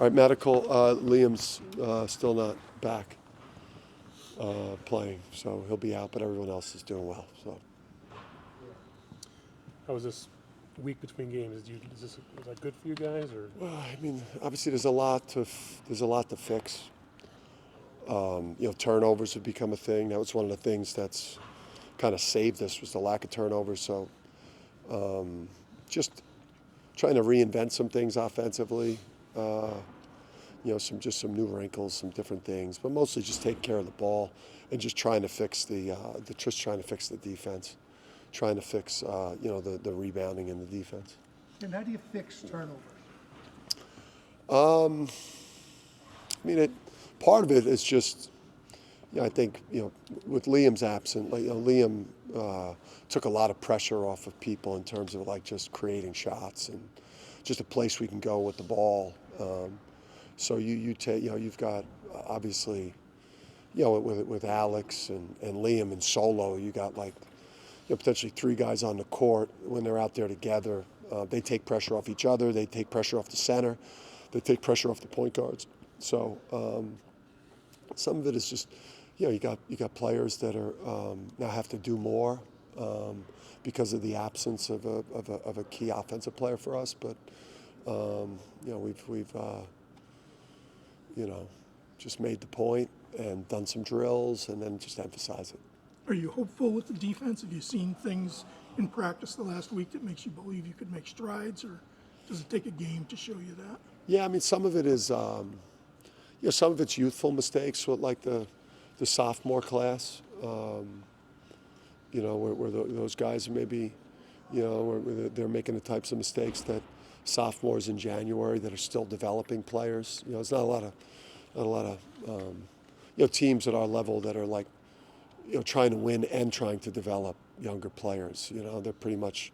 All right, medical. Liam's still not back playing, so he'll be out, but everyone else is doing well. So. How was this week between games? Was that good for you guys, or? Well, I mean, obviously there's a lot to fix. Turnovers have become a thing. That was one of the things that's kind of saved us, was the lack of turnovers. So, just trying to reinvent some things offensively. Some new wrinkles, some different things, but mostly just taking care of the ball and just trying to fix the defense, trying to fix the rebounding in the defense. And how do you fix turnovers? Part of it is just, I think, with Liam's absence, Liam took a lot of pressure off of people in terms of just creating shots and just a place we can go with the ball. So you've got obviously, with Alex and Liam and Solo, you got potentially three guys on the court when they're out there together. They take pressure off each other. They take pressure off the center. They take pressure off the point guards. So some of it is just, you got players that are now have to do more because of the absence of a key offensive player for us. But we've just made the point and done some drills and then just emphasize it. Are you hopeful with the defense? Have you seen things in practice the last week that makes you believe you could make strides, or does it take a game to show you that? Yeah, I mean, some of it is, some of it's youthful mistakes with the sophomore class, where those guys maybe, where they're making the types of mistakes that sophomores in January that are still developing players. It's not a lot of teams at our level that are trying to win and trying to develop younger players. They're pretty much,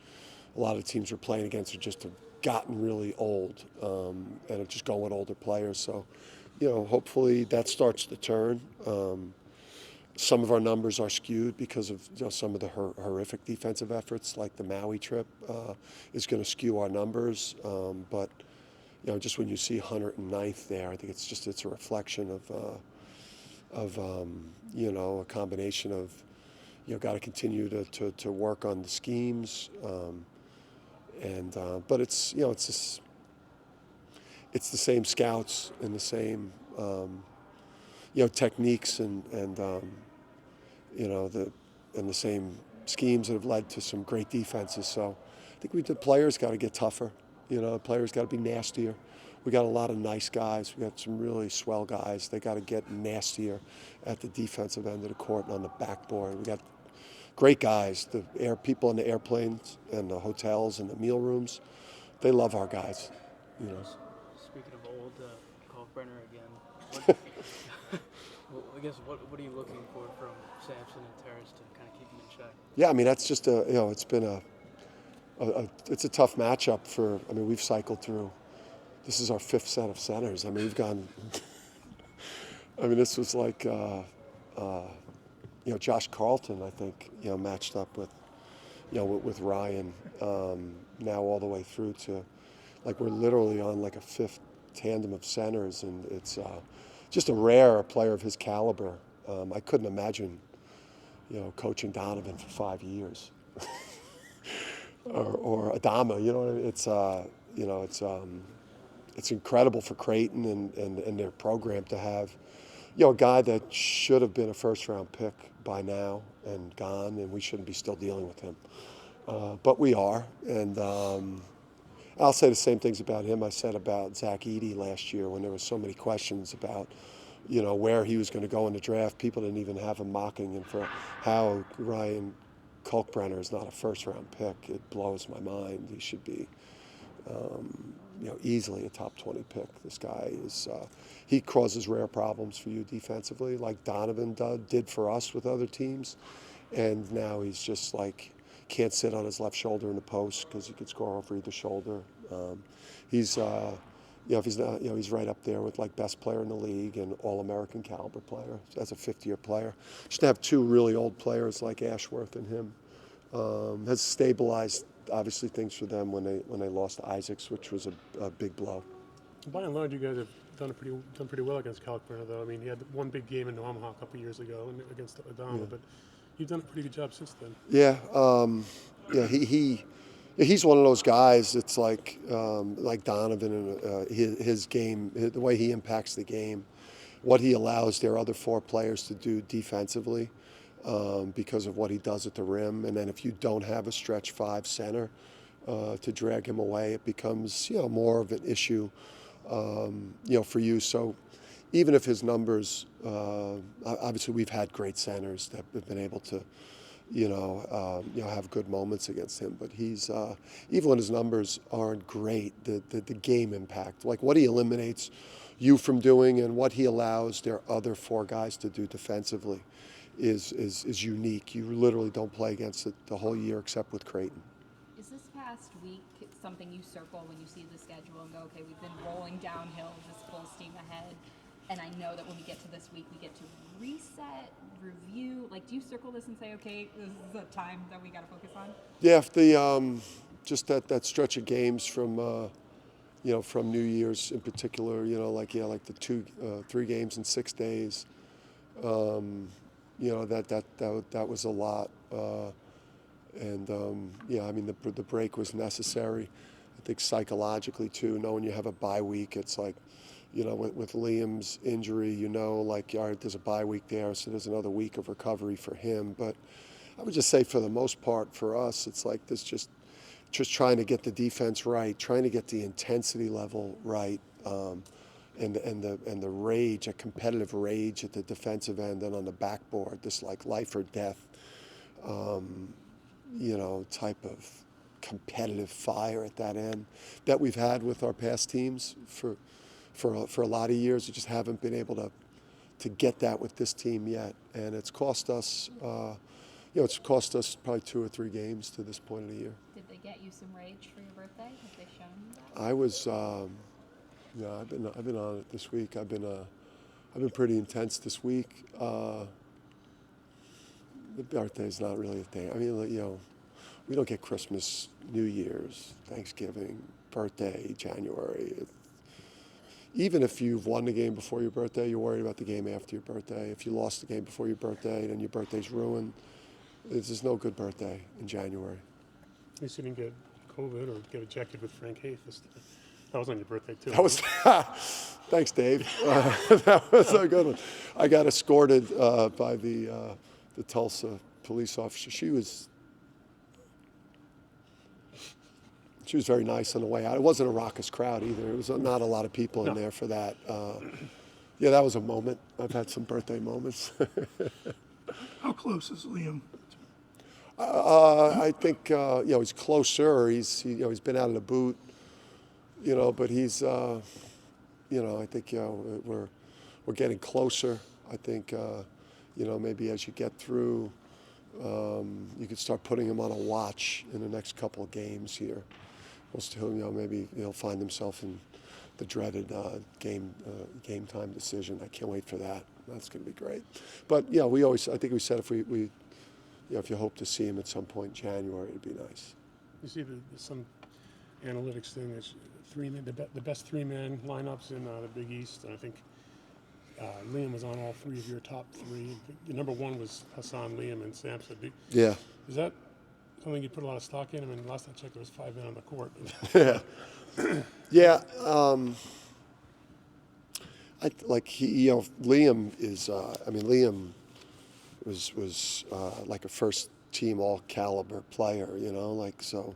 a lot of teams we're playing against are just have gotten really old and are just going with older players. So, hopefully that starts to turn. Some of our numbers are skewed because of some of the horrific defensive efforts, like the Maui trip is going to skew our numbers. But just when you see 109th there, I think it's a reflection of a combination of got to continue to work on the schemes, but it's the same scouts and the same techniques and the same schemes that have led to some great defenses. So I think the players got to get tougher. Players got to be nastier. We got a lot of nice guys. We got some really swell guys. They got to get nastier at the defensive end of the court and on the backboard. We got great guys. The people in the airplanes and the hotels and the meal rooms, they love our guys. Speaking of old, Kalkbrenner again. I guess what are you looking for from Sampson and Terrace to kind of keep him in check? Yeah, I mean that's just it's been it's a tough matchup we've cycled through. This is our fifth set of centers. I mean, we've gone. This was Josh Carlton, I think, matched up with, with Ryan, now all the way through to, we're literally on a fifth tandem of centers, and it's just a rare player of his caliber. I couldn't imagine, coaching Donovan for 5 years, or Adama. It's incredible for Creighton and their program to have, a guy that should have been a first-round pick by now and gone, and we shouldn't be still dealing with him. But we are, and I'll say the same things about him I said about Zach Edey last year when there were so many questions about, where he was going to go in the draft. People didn't even have him mocking him for how Ryan Kalkbrenner is not a first-round pick. It blows my mind. He should be easily a top 20 pick. This guy is, he causes rare problems for you defensively, like Donovan did for us with other teams. And now he's just can't sit on his left shoulder in the post because he could score over either shoulder. He's, if he's not, he's right up there with best player in the league and All-American caliber player as a fifth-year player. Just to have two really old players like Ashworth and him has stabilized obviously things for them when they lost Isaacs, which was a big blow. By and large, you guys have done pretty well against Kalkbrenner, though. I mean, he had one big game in Omaha a couple years ago against Adama, but you've done a pretty good job since then. Yeah, yeah. He's one of those guys. It's like Donovan and his game, the way he impacts the game, what he allows their other four players to do defensively, because of what he does at the rim. And then if you don't have a stretch five center to drag him away, it becomes more of an issue, for you. So even if his numbers, obviously we've had great centers that have been able to, have good moments against him. But he's even when his numbers aren't great, the game impact, like what he eliminates you from doing and what he allows their other four guys to do defensively, is unique. You literally don't play against it the whole year except with Creighton. Is this past week something you circle when you see the schedule and go, okay, we've been rolling downhill, just full steam ahead, and I know that when we get to this week, we get to reset, review? Like, do you circle this and say, okay, this is the time that we got to focus on? Yeah, if the just that stretch of games from from New Year's in particular, like the 3 games in 6 days, that was a lot, and I mean the break was necessary. I think psychologically too, knowing you have a bye week, it's like, with Liam's injury, all right, there's a bye week there, so there's another week of recovery for him. But I would just say for the most part for us, it's like this just trying to get the defense right, trying to get the intensity level right, and the rage, a competitive rage at the defensive end and on the backboard, this like life or death, type of competitive fire at that end that we've had with our past teams for a lot of years. We just haven't been able to get that with this team yet, and it's cost us. It's cost us probably 2 or 3 games to this point of the year. Did they get you some rage for your birthday? Have they shown you that? I was, I've been on it this week. I've been pretty intense this week. The birthday's not really a thing. I mean, we don't get Christmas, New Year's, Thanksgiving, birthday, January. Even if you've won the game before your birthday, you're worried about the game after your birthday. If you lost the game before your birthday, then your birthday's ruined. There's no good birthday in January. At least you didn't get COVID or get ejected with Frank Haith. That was on your birthday, too. That was, thanks, Dave. That was a good one. I got escorted by the Tulsa police officer. She was very nice on the way out. It wasn't a raucous crowd either. It was not a lot of people in there for that. That was a moment. I've had some birthday moments. How close is Liam? I think he's closer. He's been out of the boot, but he's I think we're getting closer. I think maybe as you get through, you could start putting him on a watch in the next couple of games here. We'll still, maybe he'll find himself in the dreaded game time decision. I can't wait for that. That's going to be great. But I think we said if we if you hope to see him at some point in January, it'd be nice. You see some analytics thing that's the best 3-man lineups in the Big East, and I think Liam was on all 3 of your top 3. The number 1 was Hassan, Liam, and Sampson. Yeah. Is that something you put a lot of stock in? I mean, last I checked, there was 5 men on the court. Yeah. Yeah. Liam is. Liam was like a first team all caliber player. So.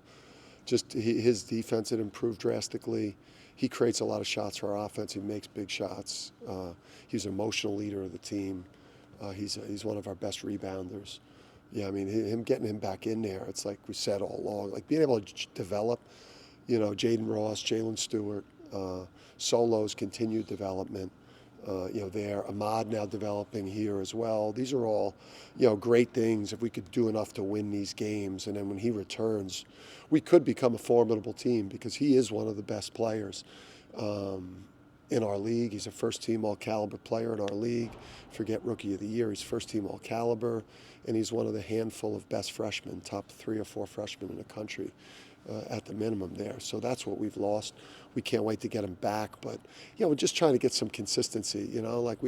Just his defense had improved drastically. He creates a lot of shots for our offense. He makes big shots. He's an emotional leader of the team. He's one of our best rebounders. Yeah, him getting him back in there, it's like we said all along, like being able to develop, Jaden Ross, Jalen Stewart, Solo's continued development, there. Ahmad now developing here as well. These are all, great things if we could do enough to win these games. And then when he returns, we could become a formidable team because he is one of the best players in our league. He's a first-team all-caliber player in our league. Forget Rookie of the Year. He's first-team all-caliber, and he's one of the handful of best freshmen, top 3 or 4 freshmen in the country at the minimum there. So that's what we've lost. we can't wait to get him back. But we're just trying to get some consistency. Like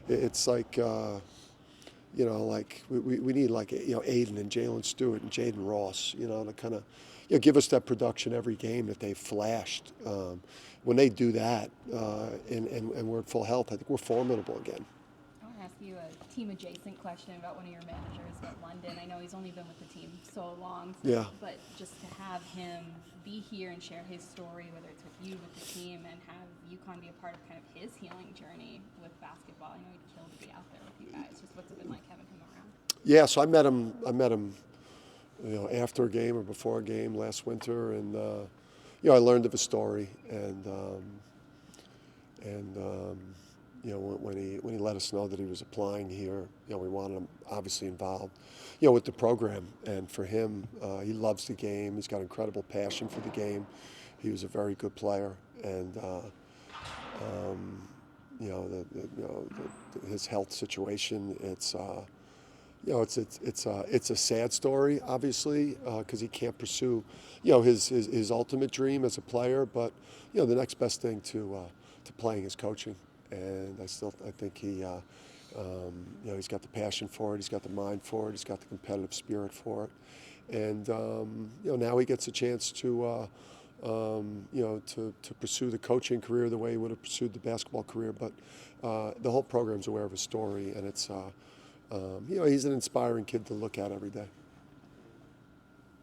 it's like. Like we need like Aiden and Jalen Stewart and Jaden Ross, to kind of give us that production every game that they've flashed. When they do that and we're at full health, I think we're formidable again. I want to ask you a team adjacent question about one of your managers, about London. I know he's only been with the team so long, but just to have him be here and share his story, whether it's with you, with the team, and have UConn be a part of kind of his healing journey with basketball. I know he'd kill to be out there with you guys. Just what's it been like having him around? Yeah, so I met him, after a game or before a game last winter, and I learned of his story, and when he let us know that he was applying here, we wanted him obviously involved, with the program. And for him, he loves the game. He's got incredible passion for the game. He was a very good player, and his health situation, it's a sad story, obviously, because he can't pursue, his ultimate dream as a player. But the next best thing to playing is coaching, and I think he, he's got the passion for it, he's got the mind for it, he's got the competitive spirit for it, and now he gets a chance to pursue the coaching career the way he would have pursued the basketball career. But the whole program's aware of his story, and it's. He's an inspiring kid to look at every day.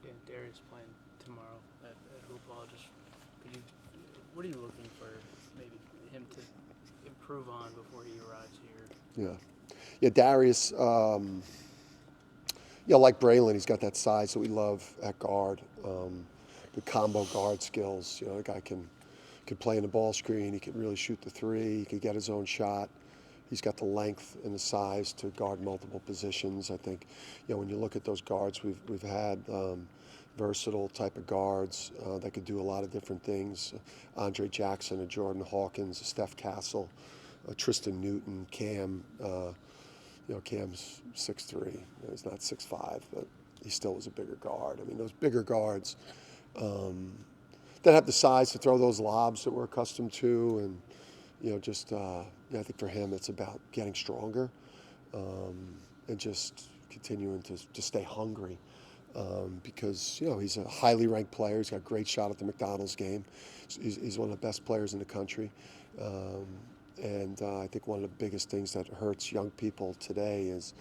Yeah, Darius playing tomorrow at hoop ball. What are you looking for maybe him to improve on before he arrives here? Yeah, Darius. Like Braylon, he's got that size that we love at guard. The combo guard skills. The guy can play in the ball screen. He can really shoot the three. He can get his own shot. He's got the length and the size to guard multiple positions. I think, when you look at those guards, we've had versatile type of guards that could do a lot of different things. Andre Jackson, a Jordan Hawkins, a Steph Castle, Tristan Newton, Cam. Cam's 6'3". He's not 6'5", but he still was a bigger guard. I mean, those bigger guards that have the size to throw those lobs that we're accustomed to, and I think for him it's about getting stronger and just continuing to stay hungry because he's a highly ranked player. He's got a great shot at the McDonald's game. He's one of the best players in the country, and I think one of the biggest things that hurts young people today is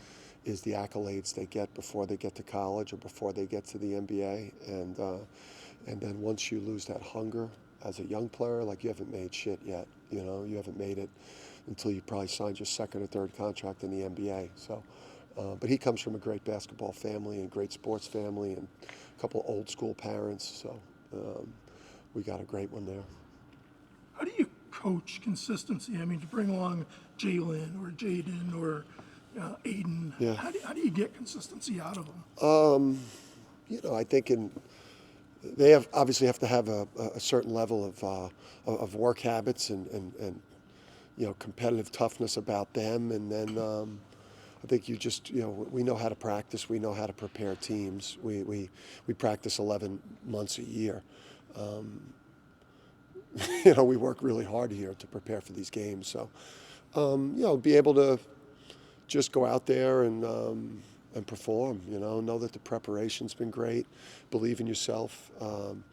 the accolades they get before they get to college or before they get to the NBA, and then once you lose that hunger as a young player, like, you haven't made shit yet. You haven't made it until you probably signed your second or third contract in the NBA. So, but he comes from a great basketball family and great sports family and a couple old school parents. So we got a great one there. How do you coach consistency? I mean, to bring along Jalen or Jaden or Aiden, how do you get consistency out of them? I think they obviously have to have a certain level of work habits and competitive toughness about them, and then I think we know how to practice, we know how to prepare teams. We practice 11 months a year. We work really hard here to prepare for these games. So be able to just go out there and perform, know that the preparation's been great, believe in yourself. And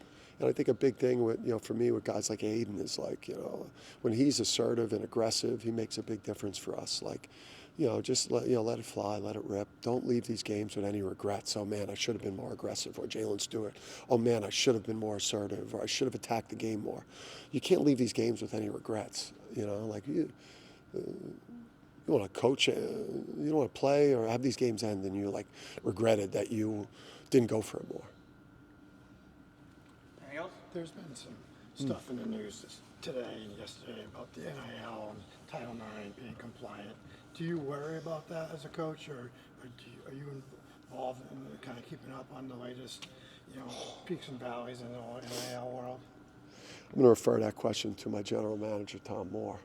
I think a big thing for me with guys like Aiden is when he's assertive and aggressive, he makes a big difference for us. Just let it fly, let it rip. Don't leave these games with any regrets. Oh man, I should have been more aggressive. Or Jalen Stewart, oh man, I should have been more assertive, or I should have attacked the game more. You can't leave these games with any regrets. You want to coach, you don't want to play or have these games end and you regretted that you didn't go for it more. Anything else? There's been some stuff in the news today and yesterday about the NIL and Title IX being compliant. Do you worry about that as a coach, or are you involved in kind of keeping up on the latest, peaks and valleys in the NIL world? I'm going to refer that question to my general manager, Tom Moore.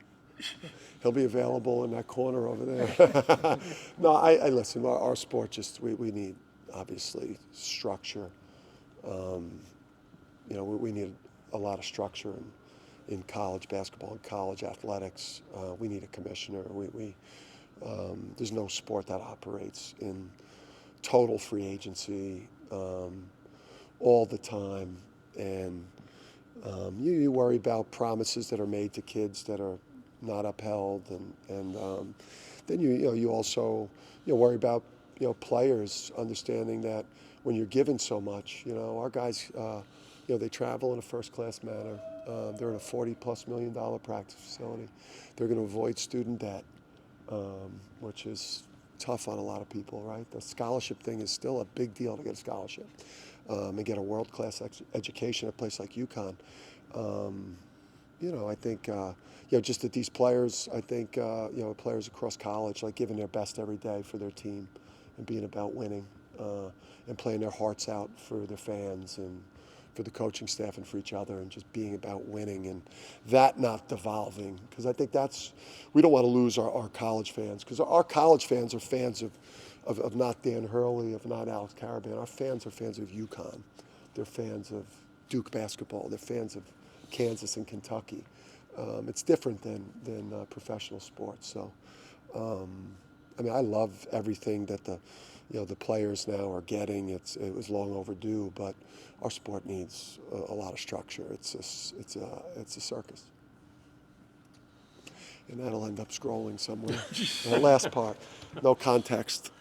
He'll be available in that corner over there. No, I listen. Our sport we need obviously structure. We need a lot of structure in college basketball and college athletics. We need a commissioner. There's no sport that operates in total free agency all the time, and you worry about promises that are made to kids that are not upheld, and then you also worry about players understanding that when you're given so much, our guys they travel in a first-class manner. They're in a $40+ million practice facility. They're going to avoid student debt, which is tough on a lot of people, right? The scholarship thing is still a big deal to get a scholarship and get a world-class education at a place like UConn. I think just that these players, I think players across college, like giving their best every day for their team and being about winning and playing their hearts out for their fans and for the coaching staff and for each other, and just being about winning, and that not devolving, because I think we don't want to lose our college fans, because our college fans are fans of not Dan Hurley, of not Alex Caravan. Our fans are fans of UConn. They're fans of Duke basketball. They're fans of Kansas and Kentucky. It's different than professional sports. So, I love everything that the players now are getting. It was long overdue, but our sport needs a lot of structure. It's a circus, and that'll end up scrolling somewhere. The last part, no context.